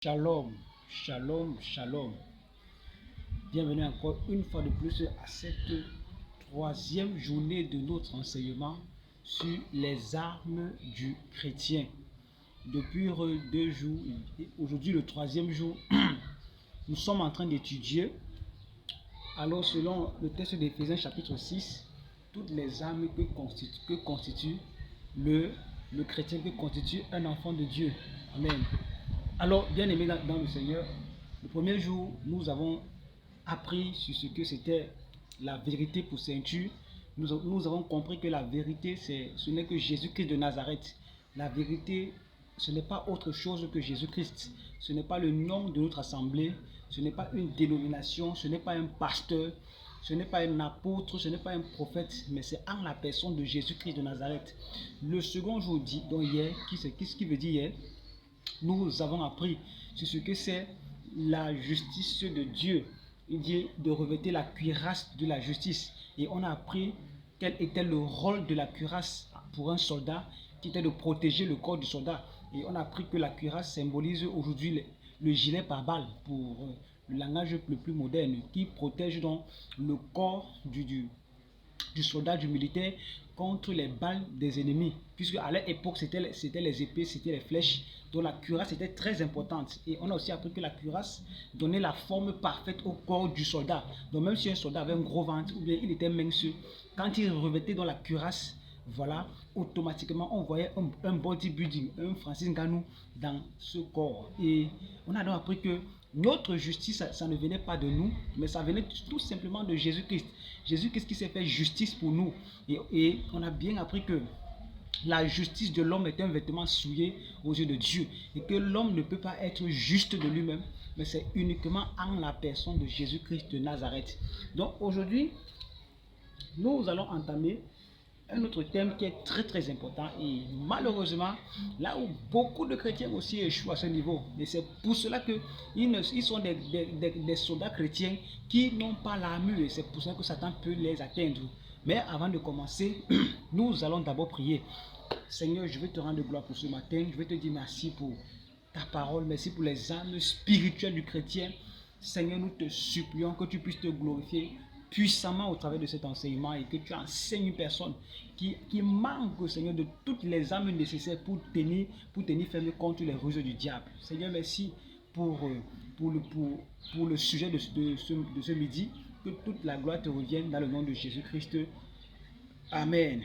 Shalom, shalom, shalom. Bienvenue encore une fois de plus à cette troisième journée de notre enseignement sur les armes du chrétien. Depuis 2 jours, aujourd'hui le troisième jour, nous sommes en train d'étudier. Alors selon le texte d'Éphésiens chapitre 6, toutes les armes que constitue le chrétien, que constitue un enfant de Dieu. Amen. Alors, bien aimé dans le Seigneur, le premier jour, nous avons appris sur ce que c'était la vérité pour ceinture. Nous avons compris que la vérité, ce n'est que Jésus-Christ de Nazareth. La vérité, ce n'est pas autre chose que Jésus-Christ. Ce n'est pas le nom de notre assemblée, ce n'est pas une dénomination, ce n'est pas un pasteur, ce n'est pas un apôtre, ce n'est pas un prophète, mais c'est en la personne de Jésus-Christ de Nazareth. Le second jour, donc hier, qu'est-ce qui veut dire hier? Nous avons appris sur ce que c'est la justice de Dieu. Il dit de revêtir la cuirasse de la justice. Et on a appris quel était le rôle de la cuirasse pour un soldat, qui était de protéger le corps du soldat. Et on a appris que la cuirasse symbolise aujourd'hui le gilet pare-balles pour le langage le plus moderne, qui protège donc le corps du soldat, du militaire, contre les balles des ennemis. Puisque à l'époque, c'était les épées, c'était les flèches. Donc la cuirasse était très importante. Et on a aussi appris que la cuirasse donnait la forme parfaite au corps du soldat. Donc même si un soldat avait un gros ventre, ou bien il était mince, quand il revêtait dans la cuirasse, voilà, automatiquement on voyait un bodybuilding, un Francis Ngannou dans ce corps. Et on a donc appris que notre justice, ça ne venait pas de nous, mais ça venait tout simplement de Jésus-Christ. Jésus-Christ qui s'est fait justice pour nous. Et on a bien appris que la justice de l'homme est un vêtement souillé aux yeux de Dieu. Et que l'homme ne peut pas être juste de lui-même, mais c'est uniquement en la personne de Jésus-Christ de Nazareth. Donc aujourd'hui, nous allons entamer un autre thème qui est très très important, et malheureusement là où beaucoup de chrétiens aussi échouent à ce niveau, et c'est pour cela que ils sont des soldats chrétiens qui n'ont pas l'armure, et c'est pour cela que Satan peut les atteindre. Mais avant de commencer, nous allons d'abord prier. Seigneur, je veux te rendre gloire pour ce matin. Je veux te dire merci pour ta parole, merci pour les âmes spirituelles du chrétien. Seigneur, nous te supplions que tu puisses te glorifier puissamment au travers de cet enseignement, et que tu enseignes une personne qui manque, Seigneur, de toutes les âmes nécessaires pour tenir ferme contre les ruses du diable. Seigneur, merci pour le sujet de ce midi. Que toute la gloire te revienne dans le nom de Jésus-Christ. Amen.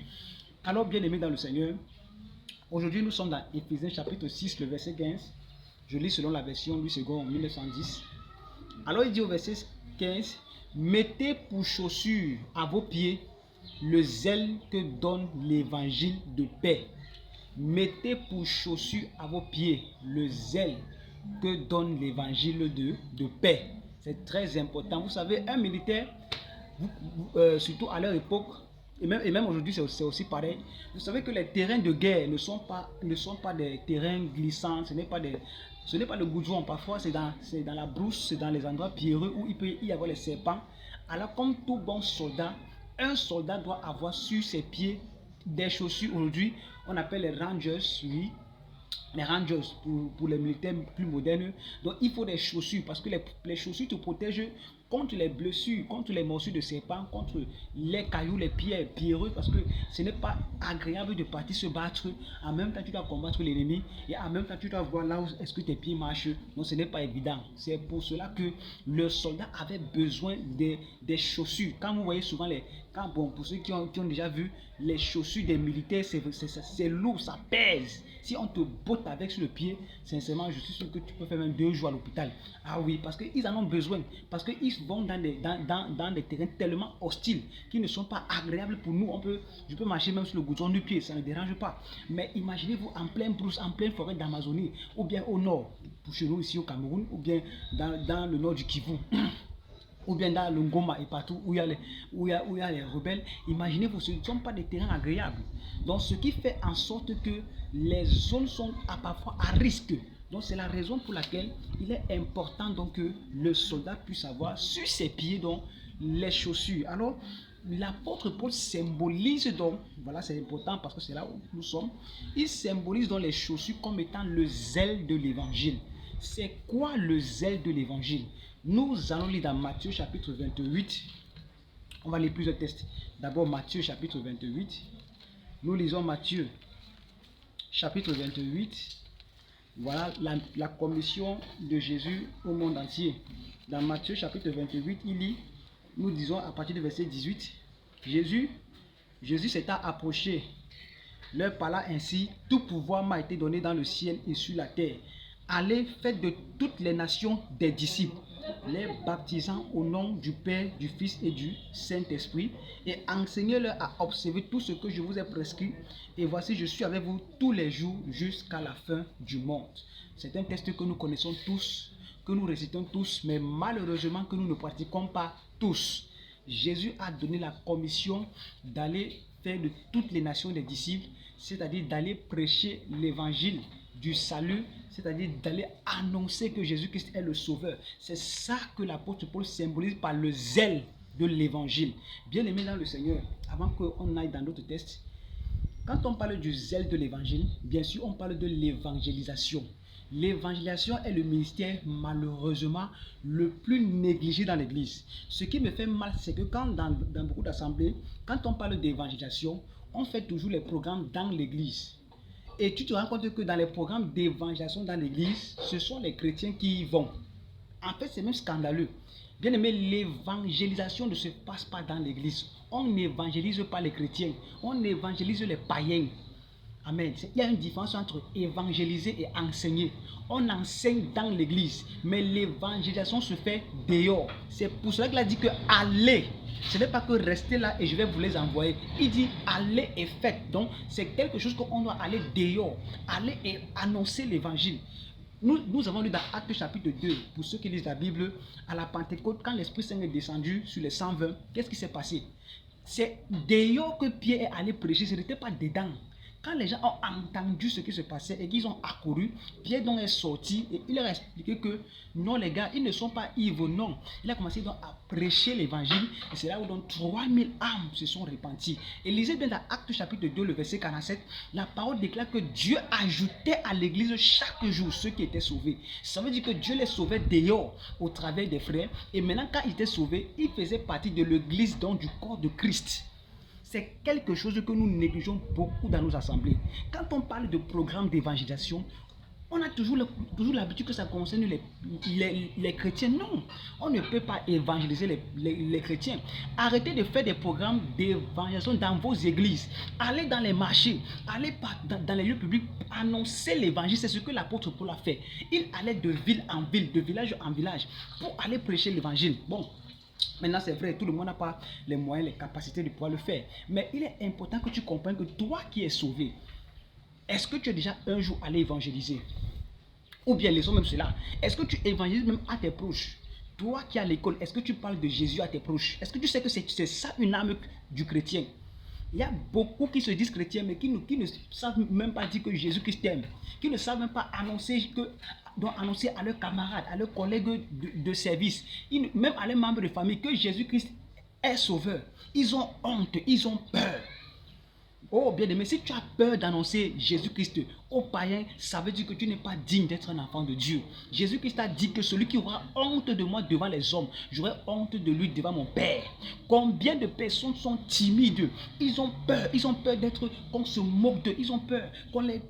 Alors, bien aimés dans le Seigneur, aujourd'hui nous sommes dans Éphésiens chapitre 6, le verset 15. Je lis selon la version Louis II 1910. Alors il dit au verset 15, mettez pour chaussure à vos pieds le zèle que donne l'évangile de paix. Mettez pour chaussure à vos pieds le zèle que donne l'évangile de paix. C'est très important. Vous savez, un militaire, surtout à leur époque, et même aujourd'hui c'est aussi pareil. Vous savez que les terrains de guerre ne sont pas des terrains glissants, ce n'est pas le goudron. Parfois c'est dans la brousse, c'est dans les endroits pierreux où il peut y avoir les serpents. Alors comme tout bon soldat, un soldat doit avoir sur ses pieds des chaussures. Aujourd'hui on appelle les rangers, oui, les rangers pour les militaires plus modernes. Donc il faut des chaussures, parce que les chaussures te protègent contre les blessures, contre les morsures de serpents, contre les cailloux, les pierres pierreux, parce que ce n'est pas agréable de partir se battre. En même temps tu dois combattre l'ennemi, et en même temps tu dois voir là où est-ce que tes pieds marchent. Donc ce n'est pas évident. C'est pour cela que le soldat avait besoin des chaussures. Quand vous voyez souvent pour ceux qui ont déjà vu les chaussures des militaires, c'est lourd, ça pèse. Si on te botte avec sur le pied, sincèrement, je suis sûr que tu peux faire même 2 jours à l'hôpital. Ah oui, parce qu'ils en ont besoin. Parce qu'ils vont dans des terrains tellement hostiles qui ne sont pas agréables pour nous. Je peux marcher même sur le goudron du pied, ça ne dérange pas. Mais imaginez-vous en pleine brousse, en pleine forêt d'Amazonie, ou bien au nord, pour chez nous ici au Cameroun, ou bien dans le nord du Kivu. Ou bien dans le Ngoma et partout où il y a les rebelles. Imaginez-vous, ce ne sont pas des terrains agréables. Donc ce qui fait en sorte que les zones sont parfois à risque. Donc c'est la raison pour laquelle il est important donc que le soldat puisse avoir sur ses pieds donc les chaussures. Alors l'apôtre Paul symbolise donc, voilà, c'est important parce que c'est là où nous sommes, il symbolise donc les chaussures comme étant le zèle de l'évangile. C'est quoi le zèle de l'évangile? Nous allons lire dans Matthieu chapitre 28. On va lire plusieurs textes. D'abord Matthieu chapitre 28. Nous lisons Matthieu chapitre 28. Voilà la commission de Jésus au monde entier. Dans Matthieu chapitre 28, il lit, nous disons à partir du verset 18, Jésus s'étant approché, leur parla ainsi, tout pouvoir m'a été donné dans le ciel et sur la terre. Allez, faites de toutes les nations des disciples, les baptisant au nom du Père, du Fils et du Saint-Esprit, et enseignez-leur à observer tout ce que je vous ai prescrit. Et voici, je suis avec vous tous les jours jusqu'à la fin du monde. C'est un texte que nous connaissons tous, que nous récitons tous, mais malheureusement que nous ne pratiquons pas tous. Jésus a donné la commission d'aller faire de toutes les nations des disciples, c'est-à-dire d'aller prêcher l'évangile du salut, c'est-à-dire d'aller annoncer que Jésus-Christ est le sauveur. C'est ça que l'apôtre Paul symbolise par le zèle de l'évangile. Bien aimé dans le Seigneur, avant qu'on aille dans d'autres textes, quand on parle du zèle de l'évangile, bien sûr on parle de l'évangélisation. L'évangélisation est le ministère malheureusement le plus négligé dans l'église. Ce qui me fait mal, c'est que quand dans beaucoup d'assemblées, quand on parle d'évangélisation, on fait toujours les programmes dans l'église. Et tu te rends compte que dans les programmes d'évangélisation dans l'église, ce sont les chrétiens qui y vont. En fait, c'est même scandaleux. Bien aimé, l'évangélisation ne se passe pas dans l'église. On n'évangélise pas les chrétiens, on évangélise les païens. Amen. Il y a une différence entre évangéliser et enseigner. On enseigne dans l'église, mais l'évangélisation se fait dehors. C'est pour cela qu'il a dit que allez. Ce n'est pas que rester là et je vais vous les envoyer. Il dit allez et faites. Donc c'est quelque chose qu'on doit aller dehors. Aller et annoncer l'évangile. Nous avons lu dans Actes chapitre 2, pour ceux qui lisent la Bible, à la Pentecôte, quand l'Esprit Saint est descendu sur les 120, qu'est-ce qui s'est passé? C'est dehors que Pierre est allé prêcher, ce n'était pas dedans. Quand les gens ont entendu ce qui se passait et qu'ils ont accouru, Pierre donc est sorti et il leur a expliqué que non les gars, ils ne sont pas ivres, non. Il a commencé donc à prêcher l'évangile et c'est là où donc 3000 âmes se sont repenties. Et lisez bien dans Actes chapitre 2, le verset 47, la parole déclare que Dieu ajoutait à l'église chaque jour ceux qui étaient sauvés. Ça veut dire que Dieu les sauvait dehors au travers des frères et maintenant quand ils étaient sauvés, ils faisaient partie de l'église donc du corps de Christ. C'est quelque chose que nous négligeons beaucoup dans nos assemblées. Quand on parle de programme d'évangélisation, on a toujours l'habitude que ça concerne les chrétiens. Non, on ne peut pas évangéliser les chrétiens. Arrêtez de faire des programmes d'évangélisation dans vos églises. Allez dans les marchés, allez dans les lieux publics, annoncer l'évangile. C'est ce que l'apôtre Paul a fait. Il allait de ville en ville, de village en village, pour aller prêcher l'évangile. Bon. Maintenant, c'est vrai, tout le monde n'a pas les moyens, les capacités de pouvoir le faire. Mais il est important que tu comprennes que toi qui es sauvé, est-ce que tu es déjà un jour allé évangéliser? Ou bien laissons même cela. Est-ce que tu évangélises même à tes proches? Toi qui es à l'école, est-ce que tu parles de Jésus à tes proches? Est-ce que tu sais que c'est ça une âme du chrétien? Il y a beaucoup qui se disent chrétiens, mais qui ne savent même pas dire que Jésus-Christ t'aime. Qui ne savent même pas annoncer à leurs camarades, à leurs collègues de service, même à leurs membres de famille, que Jésus-Christ est sauveur. Ils ont honte, ils ont peur. Oh bien aimé, si tu as peur d'annoncer Jésus-Christ aux païens, ça veut dire que tu n'es pas digne d'être un enfant de Dieu. Jésus-Christ a dit que celui qui aura honte de moi devant les hommes, j'aurai honte de lui devant mon Père. Combien de personnes sont timides? Ils ont peur d'être, qu'on se moque d'eux, ils ont peur qu'on les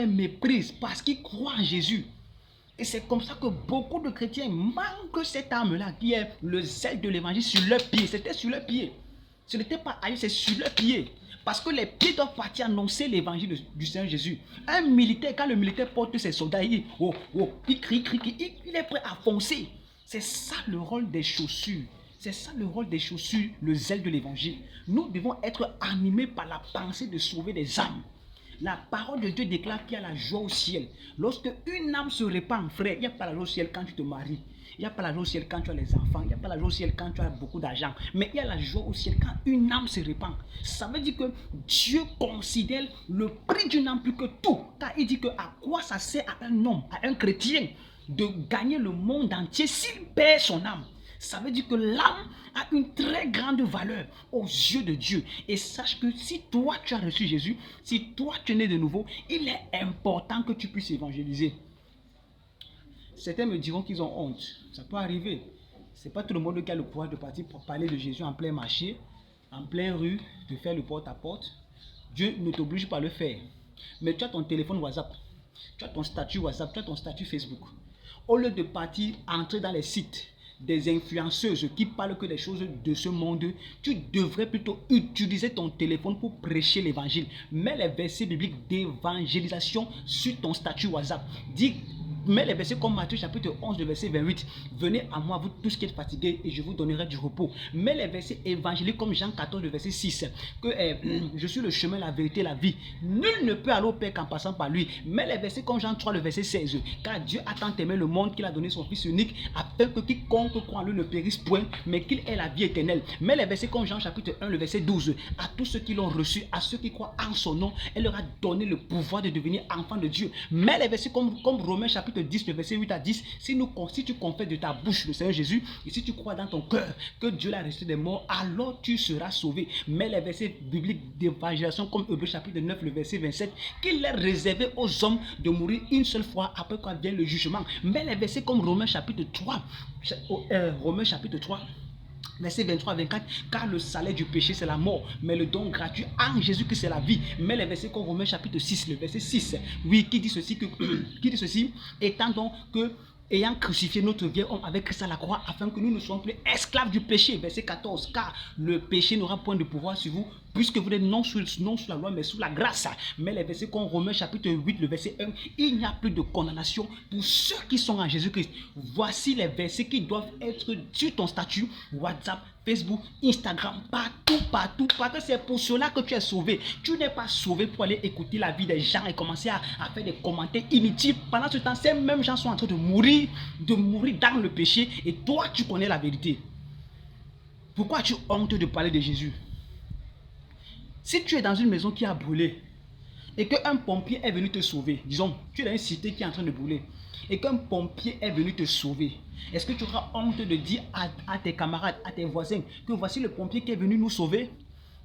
méprise parce qu'ils croient en Jésus. Et c'est comme ça que beaucoup de chrétiens manquent cette âme-là qui est le zèle de l'évangile sur leurs pieds. C'était sur leurs pieds. Ce n'était pas ailleurs, c'est sur leurs pieds. Parce que les pieds doivent partir annoncer l'évangile du Seigneur Jésus. Un militaire, quand le militaire porte ses soldats, il crie, il est prêt à foncer. C'est ça le rôle des chaussures. C'est ça le rôle des chaussures, le zèle de l'évangile. Nous devons être animés par la pensée de sauver des âmes. La parole de Dieu déclare qu'il y a la joie au ciel. Lorsque une âme se répand, frère, il n'y a pas la joie au ciel quand tu te maries. Il n'y a pas la joie au ciel quand tu as les enfants. Il n'y a pas la joie au ciel quand tu as beaucoup d'argent. Mais il y a la joie au ciel quand une âme se répand. Ça veut dire que Dieu considère le prix d'une âme plus que tout. Car il dit que à quoi ça sert à un homme, à un chrétien, de gagner le monde entier s'il perd son âme. Ça veut dire que l'âme a une très grande valeur aux yeux de Dieu. Et sache que si toi tu as reçu Jésus, si toi tu es né de nouveau, il est important que tu puisses évangéliser. Certains me diront qu'ils ont honte. Ça peut arriver. Ce n'est pas tout le monde qui a le courage de partir pour parler de Jésus en plein marché, en pleine rue, de faire le porte-à-porte. Dieu ne t'oblige pas à le faire. Mais tu as ton téléphone WhatsApp, tu as ton statut WhatsApp, tu as ton statut Facebook. Au lieu de partir entrer dans les sites des influenceuses qui parlent que des choses de ce monde, tu devrais plutôt utiliser ton téléphone pour prêcher l'évangile. Mets les versets bibliques d'évangélisation sur ton statut WhatsApp. Dis, mets les versets comme Matthieu chapitre 11, le verset 28. Venez à moi, vous tous qui êtes fatigués, et je vous donnerai du repos. Mets les versets évangéliques comme Jean 14, le verset 6. Que je suis le chemin, la vérité, la vie. Nul ne peut aller au Père qu'en passant par lui. Mets les versets comme Jean 3, le verset 16. Car Dieu a tant aimé le monde qu'il a donné son Fils unique, afin que quiconque croit en lui ne périsse point, mais qu'il ait la vie éternelle. Mets les versets comme Jean chapitre 1, le verset 12. À tous ceux qui l'ont reçu, à ceux qui croient en son nom, elle leur a donné le pouvoir de devenir enfants de Dieu. Mets les versets comme Romains chapitre 10, le verset 8 à 10. Si tu confesses de ta bouche le Seigneur Jésus, et si tu crois dans ton cœur que Dieu l'a ressuscité des morts, alors tu seras sauvé. Mets les versets bibliques d'évangélisation comme Hébreux chapitre 9, le verset 27, qu'il est réservé aux hommes de mourir une seule fois après quand vient le jugement. Mets les versets comme Romains chapitre 3, Romains chapitre 3, verset 23 à 24, car le salaire du péché c'est la mort, mais le don gratuit en Jésus-Christ c'est la vie. Mais les versets comme Romains chapitre 6, le verset 6, oui, qui dit ceci, étant donc que ayant crucifié notre vieil homme avec Christ à la croix, afin que nous ne soyons plus esclaves du péché. Verset 14, car le péché n'aura point de pouvoir sur vous, puisque vous n'êtes non sous la loi, mais sous la grâce. Mais les versets comme Romains chapitre 8, le verset 1, il n'y a plus de condamnation pour ceux qui sont en Jésus-Christ. Voici les versets qui doivent être sur ton statut, WhatsApp, Facebook, Instagram, partout, parce que c'est pour cela que tu es sauvé. Tu n'es pas sauvé pour aller écouter la vie des gens et commencer à faire des commentaires inutiles. Pendant ce temps, ces mêmes gens sont en train de mourir dans le péché, et toi, tu connais la vérité. Pourquoi as-tu honte de parler de Jésus? Si tu es dans une maison qui a brûlé et qu'un pompier est venu te sauver, disons, tu es dans une cité qui est en train de brûler et qu'un pompier est venu te sauver, est-ce que tu auras honte de dire à tes camarades, à tes voisins, que voici le pompier qui est venu nous sauver?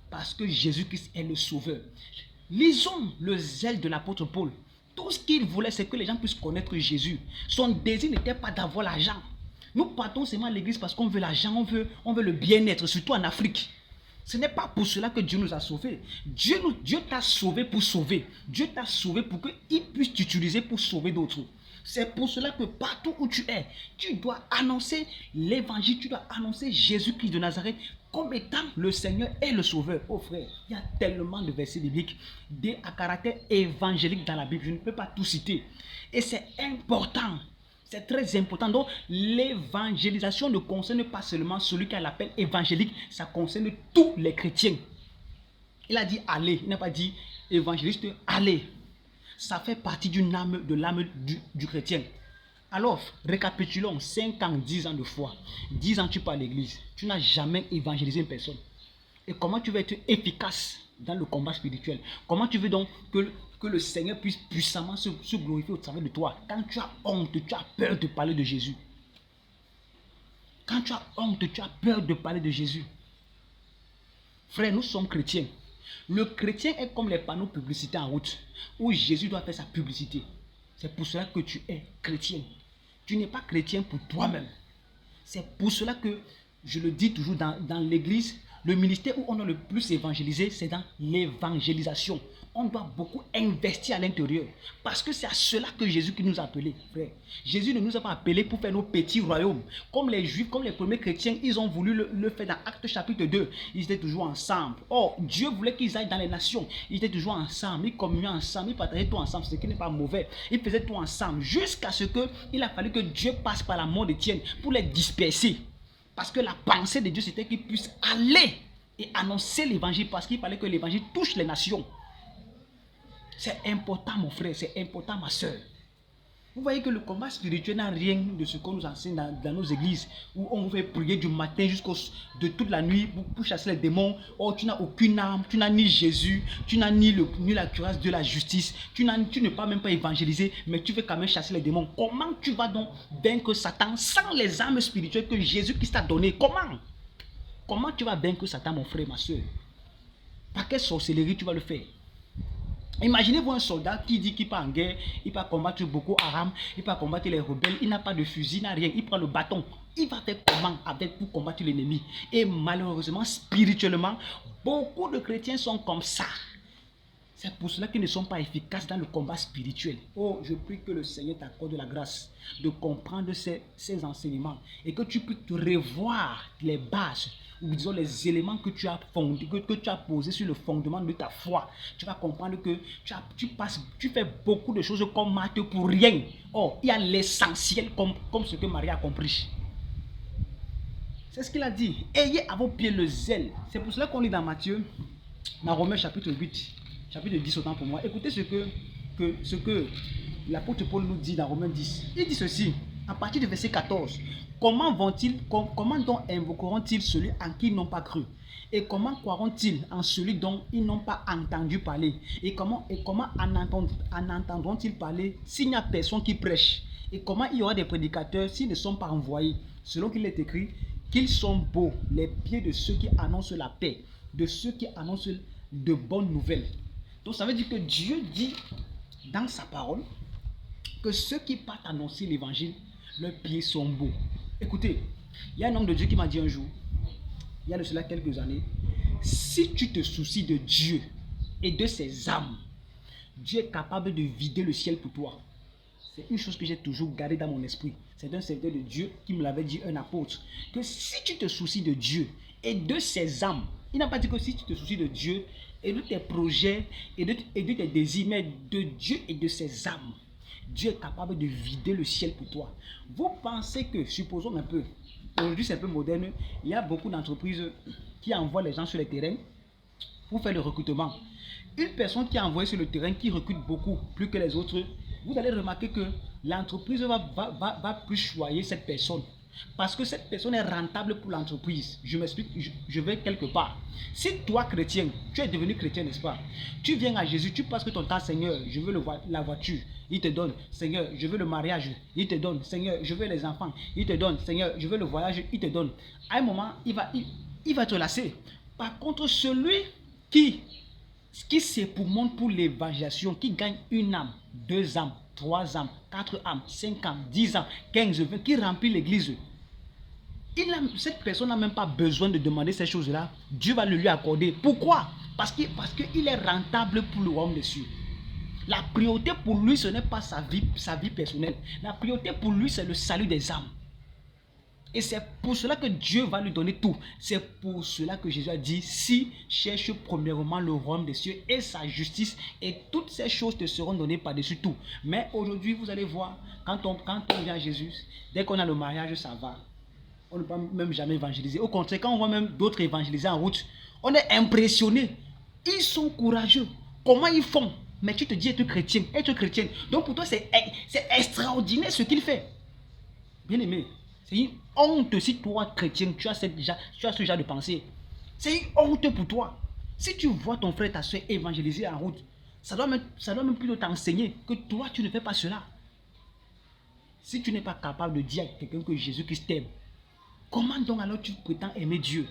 Parce que Jésus-Christ est le sauveur. Lisons le zèle de l'apôtre Paul. Tout ce qu'il voulait, c'est que les gens puissent connaître Jésus. Son désir n'était pas d'avoir l'argent. Nous partons seulement à l'église parce qu'on veut l'argent, on veut le bien-être, surtout en Afrique. Ce n'est pas pour cela que Dieu nous a sauvés. Dieu t'a sauvé pour sauver. Dieu t'a sauvé pour qu'il puisse t'utiliser pour sauver d'autres. C'est pour cela que partout où tu es, tu dois annoncer l'évangile, tu dois annoncer Jésus-Christ de Nazareth comme étant le Seigneur et le Sauveur. Oh frère, il y a tellement de versets bibliques à caractère évangélique dans la Bible. Je ne peux pas tout citer. Et c'est important. C'est très important. Donc, l'évangélisation ne concerne pas seulement celui qui a l'appel évangélique, ça concerne tous les chrétiens. Il a dit allez, il n'a pas dit évangéliste, allez. Ça fait partie de l'âme du chrétien. Alors, récapitulons, 5 ans, 10 ans de foi. 10 ans tu pars à l'église. Tu n'as jamais évangélisé une personne. Et comment tu vas être efficace dans le combat spirituel? Comment tu veux donc que le Seigneur puisse puissamment se glorifier au travers de toi? Quand tu as honte, tu as peur de parler de Jésus. Quand tu as honte, tu as peur de parler de Jésus. Frère, nous sommes chrétiens. Le chrétien est comme les panneaux publicitaires en route, où Jésus doit faire sa publicité. C'est pour cela que tu es chrétien. Tu n'es pas chrétien pour toi-même. C'est pour cela que, je le dis toujours dans l'église, le ministère où on a le plus évangélisé, c'est dans l'évangélisation. On doit beaucoup investir à l'intérieur. Parce que c'est à cela que Jésus qui nous a appelés, frère. Jésus ne nous a pas appelés pour faire nos petits royaumes. Comme les Juifs, comme les premiers chrétiens, ils ont voulu le faire dans Actes chapitre 2. Ils étaient toujours ensemble. Or, Dieu voulait qu'ils aillent dans les nations. Ils étaient toujours ensemble. Ils communiaient ensemble. Ils partageaient tout ensemble, ce qui n'est pas mauvais. Ils faisaient tout ensemble. Jusqu'à ce qu'il a fallu que Dieu passe par la mort d'Étienne pour les disperser. Parce que la pensée de Dieu, c'était qu'ils puissent aller et annoncer l'évangile. Parce qu'il fallait que l'évangile touche les nations. C'est important, mon frère. C'est important, ma soeur. Vous voyez que le combat spirituel n'a rien de ce qu'on nous enseigne dans nos églises, où on vous fait prier du matin de toute la nuit pour chasser les démons. Oh, tu n'as aucune arme, tu n'as ni Jésus, tu n'as ni la cuirasse de la justice, tu ne peux même pas évangéliser, mais tu veux quand même chasser les démons. Comment tu vas donc vaincre Satan sans les armes spirituelles que Jésus-Christ t'a données? Comment tu vas vaincre Satan, mon frère, ma soeur? Par quelle sorcellerie tu vas le faire? Imaginez-vous un soldat qui dit qu'il part en guerre, il va combattre Boko Haram, il va combattre les rebelles, il n'a pas de fusil, il n'a rien, il prend le bâton. Il va faire comment pour combattre l'ennemi? Et malheureusement, spirituellement, beaucoup de chrétiens sont comme ça. C'est pour cela qu'ils ne sont pas efficaces dans le combat spirituel. Oh, je prie que le Seigneur t'accorde la grâce de comprendre ces enseignements et que tu puisses revoir les bases ou disons les éléments que tu as fondés, que tu as posés sur le fondement de ta foi. Tu vas comprendre que tu fais beaucoup de choses comme Matthieu pour rien. Oh, il y a l'essentiel comme ce que Marie a compris. C'est ce qu'il a dit. Ayez à vos pieds le zèle. C'est pour cela qu'on lit dans Matthieu, dans Romains chapitre 8. Chapitre 10 autant pour moi. Écoutez ce que l'apôtre Paul nous dit dans Romains 10. Il dit ceci, à partir du verset 14. Comment donc invoqueront-ils celui en qui ils n'ont pas cru? Et comment croiront-ils en celui dont ils n'ont pas entendu parler? Et comment en entendront-ils parler s'il n'y a personne qui prêche? Et comment il y aura des prédicateurs s'ils ne sont pas envoyés? Selon qu'il est écrit, qu'ils sont beaux, les pieds de ceux qui annoncent la paix, de ceux qui annoncent de bonnes nouvelles. Donc ça veut dire que Dieu dit dans sa parole que ceux qui partent annoncer l'évangile, leurs pieds sont beaux. Écoutez, il y a un homme de Dieu qui m'a dit un jour, il y a de cela quelques années, si tu te soucies de Dieu et de ses âmes, Dieu est capable de vider le ciel pour toi. C'est une chose que j'ai toujours gardée dans mon esprit. C'est un serviteur de Dieu qui me l'avait dit, un apôtre, que si tu te soucies de Dieu et de ses âmes, il n'a pas dit que si tu te soucies de Dieu et de tes projets et de tes désirs, mais de Dieu et de ses âmes, Dieu est capable de vider le ciel pour toi. Vous pensez que, supposons un peu, aujourd'hui c'est un peu moderne, il y a beaucoup d'entreprises qui envoient les gens sur les terrains pour faire le recrutement. Une personne qui est envoyée sur le terrain, qui recrute beaucoup, plus que les autres, vous allez remarquer que l'entreprise va plus choyer cette personne. Parce que cette personne est rentable pour l'entreprise. Je m'explique, je vais quelque part. Si toi, chrétien, tu es devenu chrétien, n'est-ce pas? Tu viens à Jésus, tu passes que ton temps, Seigneur, je veux la voiture, il te donne. Seigneur, je veux le mariage, il te donne. Seigneur, je veux les enfants, il te donne. Seigneur, je veux le voyage, il te donne. À un moment, il va te lasser. Par contre, celui qui s'époumonne pour l'évangélisation, qui gagne une âme, 2 âmes, 3 âmes, 4 âmes, 5 âmes, 10 âmes, 15, 20, qui remplit l'église, cette personne n'a même pas besoin de demander ces choses-là. Dieu va le lui accorder. Pourquoi? Parce qu'il est rentable pour le royaume des cieux. La priorité pour lui, ce n'est pas sa vie personnelle. La priorité pour lui, c'est le salut des âmes. Et c'est pour cela que Dieu va lui donner tout. C'est pour cela que Jésus a dit, si cherche premièrement le royaume des cieux et sa justice, et toutes ces choses te seront données par-dessus tout. Mais aujourd'hui, vous allez voir, quand on vient à Jésus, dès qu'on a le mariage, ça va. On ne peut même jamais évangéliser. Au contraire, quand on voit même d'autres évangéliser en route, on est impressionné. Ils sont courageux. Comment ils font? Mais tu te dis être chrétien, Donc pour toi, c'est extraordinaire ce qu'il fait. Bien aimé, c'est une honte si toi, chrétien, tu as ce genre de pensée. C'est une honte pour toi. Si tu vois ton frère, ta soeur évangéliser en route, ça doit même plutôt t'enseigner que toi, tu ne fais pas cela. Si tu n'es pas capable de dire à quelqu'un que Jésus-Christ t'aime, comment donc alors tu prétends aimer Dieu?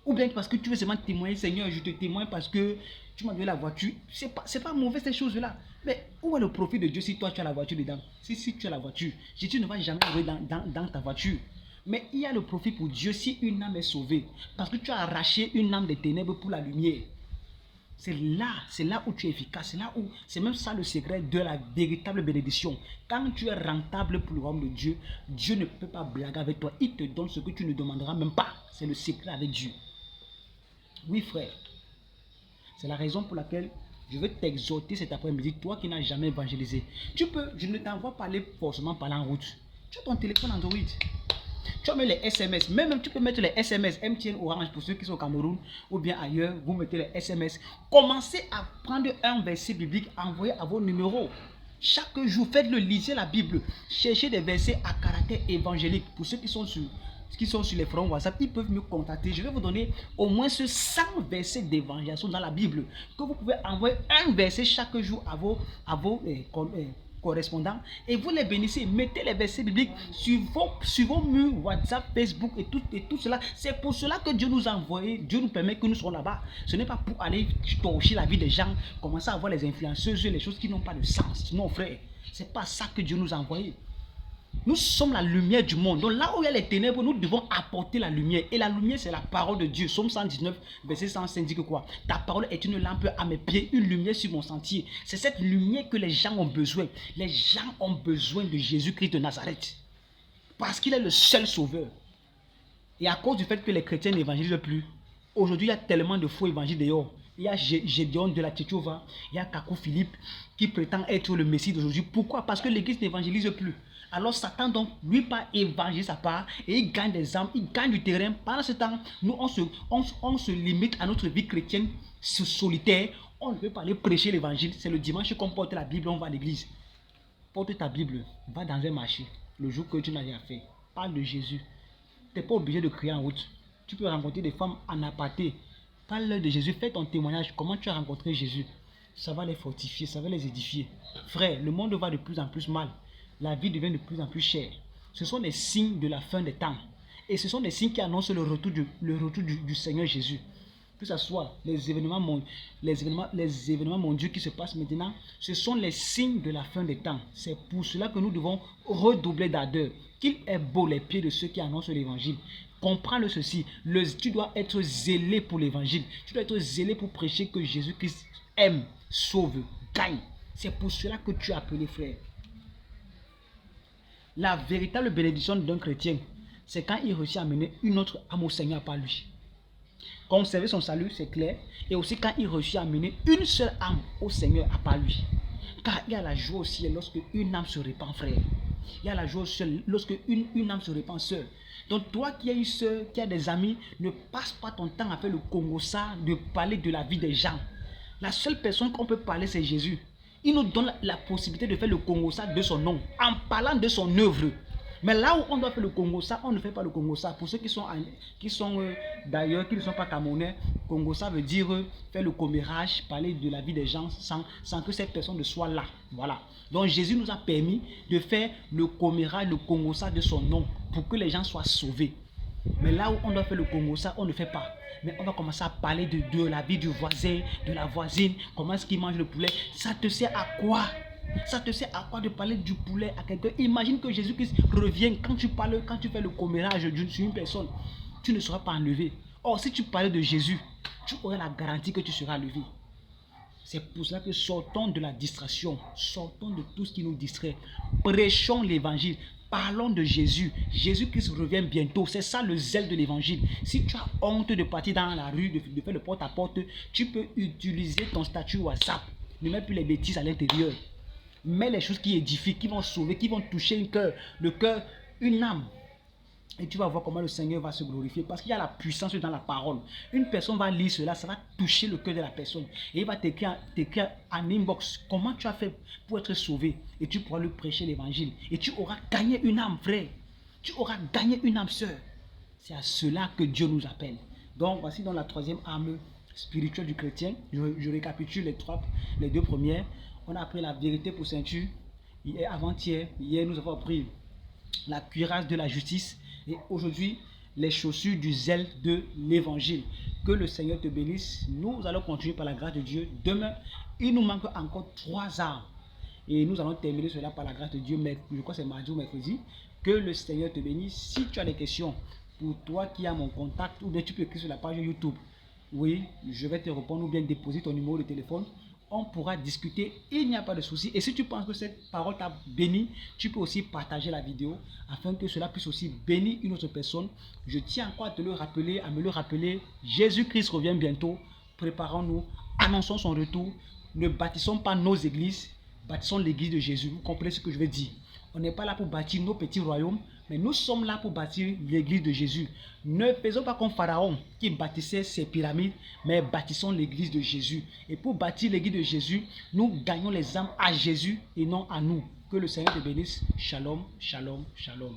Ou bien parce que tu veux seulement témoigner, Seigneur, je te témoigne parce que tu m'as donné la voiture. C'est pas mauvais ces choses-là. Mais où est le profit de Dieu si toi tu as la voiture dedans? Si tu as la voiture, Jésus ne va jamais mourir dans ta voiture. Mais il y a le profit pour Dieu si une âme est sauvée. Parce que tu as arraché une âme des ténèbres pour la lumière. C'est là où tu es efficace. C'est même ça le secret de la véritable bénédiction. Quand tu es rentable pour le royaume de Dieu, Dieu ne peut pas blaguer avec toi. Il te donne ce que tu ne demanderas même pas. C'est le secret avec Dieu. Oui, frère. C'est la raison pour laquelle je veux t'exhorter cet après-midi, toi qui n'as jamais évangélisé. Je ne t'envoie pas aller forcément parler en route. Tu as ton téléphone Android. Tu as mis les SMS, même tu peux mettre les SMS MTN Orange pour ceux qui sont au Cameroun ou bien ailleurs, vous mettez les SMS. Commencez à prendre un verset biblique, envoyez à vos numéros. Chaque jour, faites-le, lisez la Bible. Cherchez des versets à caractère évangélique. Pour ceux qui sont sur les forums WhatsApp, ils peuvent me contacter. Je vais vous donner au moins 100 versets d'évangélisation dans la Bible. Que vous pouvez envoyer un verset chaque jour à vos correspondants et vous les bénissez. Mettez les versets bibliques sur vos murs WhatsApp, Facebook et tout cela. C'est pour cela que Dieu nous a envoyé, Dieu nous permet que nous soyons là-bas. Ce n'est pas pour aller torcher la vie des gens, commencer à voir les influenceuses, les choses qui n'ont pas de sens. Non, frère, c'est pas ça que Dieu nous a envoyé. Nous sommes la lumière du monde. Donc là où il y a les ténèbres, nous devons apporter la lumière. Et la lumière, c'est la parole de Dieu. Somme 119, verset 105 dit que quoi? Ta parole est une lampe à mes pieds, une lumière sur mon sentier. C'est cette lumière que les gens ont besoin. Les gens ont besoin de Jésus-Christ de Nazareth. Parce qu'il est le seul sauveur. Et à cause du fait que les chrétiens n'évangélisent plus, aujourd'hui, il y a tellement de faux évangiles dehors. Il y a Gédéon de la Tchétchova, il y a Kakou Philippe qui prétend être le Messie d'aujourd'hui. Pourquoi? Parce que l'église n'évangélise plus. Alors Satan donc lui pas évangéliser sa part et il gagne des âmes, il gagne du terrain. Pendant ce temps, nous on se limite à notre vie chrétienne solitaire. On ne veut pas aller prêcher l'évangile. C'est le dimanche qu'on porte la Bible, on va à l'église. Porte ta Bible, va dans un marché. Le jour que tu n'as rien fait, parle de Jésus. Tu n'es pas obligé de crier en route. Tu peux rencontrer des femmes en aparté. Parle de Jésus, fais ton témoignage. Comment tu as rencontré Jésus? Ça va les fortifier, ça va les édifier. Frère, le monde va de plus en plus mal. La vie devient de plus en plus chère. Ce sont des signes de la fin des temps. Et ce sont des signes qui annoncent le retour du Seigneur Jésus. Que ce soit les événements mondiaux qui se passent maintenant, ce sont les signes de la fin des temps. C'est pour cela que nous devons redoubler d'ardeur. Qu'il est beau les pieds de ceux qui annoncent l'évangile. Comprends-le ceci. Tu dois être zélé pour l'évangile. Tu dois être zélé pour prêcher que Jésus-Christ aime, sauve, gagne. C'est pour cela que tu es appelé frère. La véritable bénédiction d'un chrétien, c'est quand il réussit à mener une autre âme au Seigneur par lui. Conserver son salut, c'est clair. Et aussi quand il réussit à mener une seule âme au Seigneur à part lui. Car il y a la joie aussi lorsque une âme se répand, frère. Il y a la joie aussi lorsque une âme se répand, sœur. Donc toi qui as une sœur, qui a des amis, ne passe pas ton temps à faire le Congossa, de parler de la vie des gens. La seule personne qu'on peut parler, c'est Jésus. Il nous donne la possibilité de faire le Congossa de son nom, en parlant de son œuvre. Mais là où on doit faire le Congossa, on ne fait pas le Congossa. Pour ceux qui sont d'ailleurs, qui ne sont pas camerounais, Congossa veut dire faire le commérage, parler de la vie des gens sans que cette personne ne soit là. Voilà. Donc Jésus nous a permis de faire le commérage, le Congossa de son nom, pour que les gens soient sauvés. Mais là où on doit faire le Congossa, on ne fait pas. Mais on va commencer à parler de la vie du voisin, de la voisine, comment est-ce qu'il mange le poulet. Ça te sert à quoi? Ça te sert à quoi de parler du poulet à quelqu'un? Imagine que Jésus-Christ revient quand tu fais le commérage sur une personne. Tu ne seras pas enlevé. Or, si tu parlais de Jésus, tu aurais la garantie que tu seras enlevé. C'est pour cela que sortons de la distraction, sortons de tout ce qui nous distrait. Prêchons l'évangile. Parlons de Jésus. Jésus-Christ revient bientôt. C'est ça le zèle de l'évangile. Si tu as honte de partir dans la rue, de faire le porte-à-porte, tu peux utiliser ton statut WhatsApp. Ne mets plus les bêtises à l'intérieur. Mets les choses qui édifient, qui vont sauver, qui vont toucher le cœur, une âme. Et tu vas voir comment le Seigneur va se glorifier. Parce qu'il y a la puissance dans la parole. Une personne va lire cela, ça va toucher le cœur de la personne. Et il va t'écrire en inbox comment tu as fait pour être sauvé. Et tu pourras lui prêcher l'évangile. Et tu auras gagné une âme, frère. Tu auras gagné une âme, sœur. C'est à cela que Dieu nous appelle. Donc voici dans la troisième arme spirituelle du chrétien. Je récapitule les deux premières. On a appris la vérité pour ceinture. Avant-hier, hier nous avons appris la cuirasse de la justice. Et aujourd'hui, les chaussures du zèle de l'évangile. Que le Seigneur te bénisse. Nous allons continuer par la grâce de Dieu. Demain, il nous manque encore 3 armes. Et nous allons terminer cela par la grâce de Dieu. Mais je crois que c'est mardi ou mercredi. Que le Seigneur te bénisse. Si tu as des questions, pour toi qui as mon contact, ou bien tu peux écrire sur la page YouTube. Oui, je vais te répondre ou bien déposer ton numéro de téléphone. On pourra discuter, il n'y a pas de souci. Et si tu penses que cette parole t'a béni, tu peux aussi partager la vidéo afin que cela puisse aussi bénir une autre personne. Je tiens encore à me le rappeler. Jésus-Christ revient bientôt. Préparons-nous, annonçons son retour. Ne bâtissons pas nos églises, bâtissons l'église de Jésus. Vous comprenez ce que je veux dire? On n'est pas là pour bâtir nos petits royaumes, mais nous sommes là pour bâtir l'église de Jésus. Ne faisons pas comme Pharaon qui bâtissait ses pyramides, mais bâtissons l'église de Jésus. Et pour bâtir l'église de Jésus, nous gagnons les âmes à Jésus et non à nous. Que le Seigneur te bénisse. Shalom, shalom, shalom.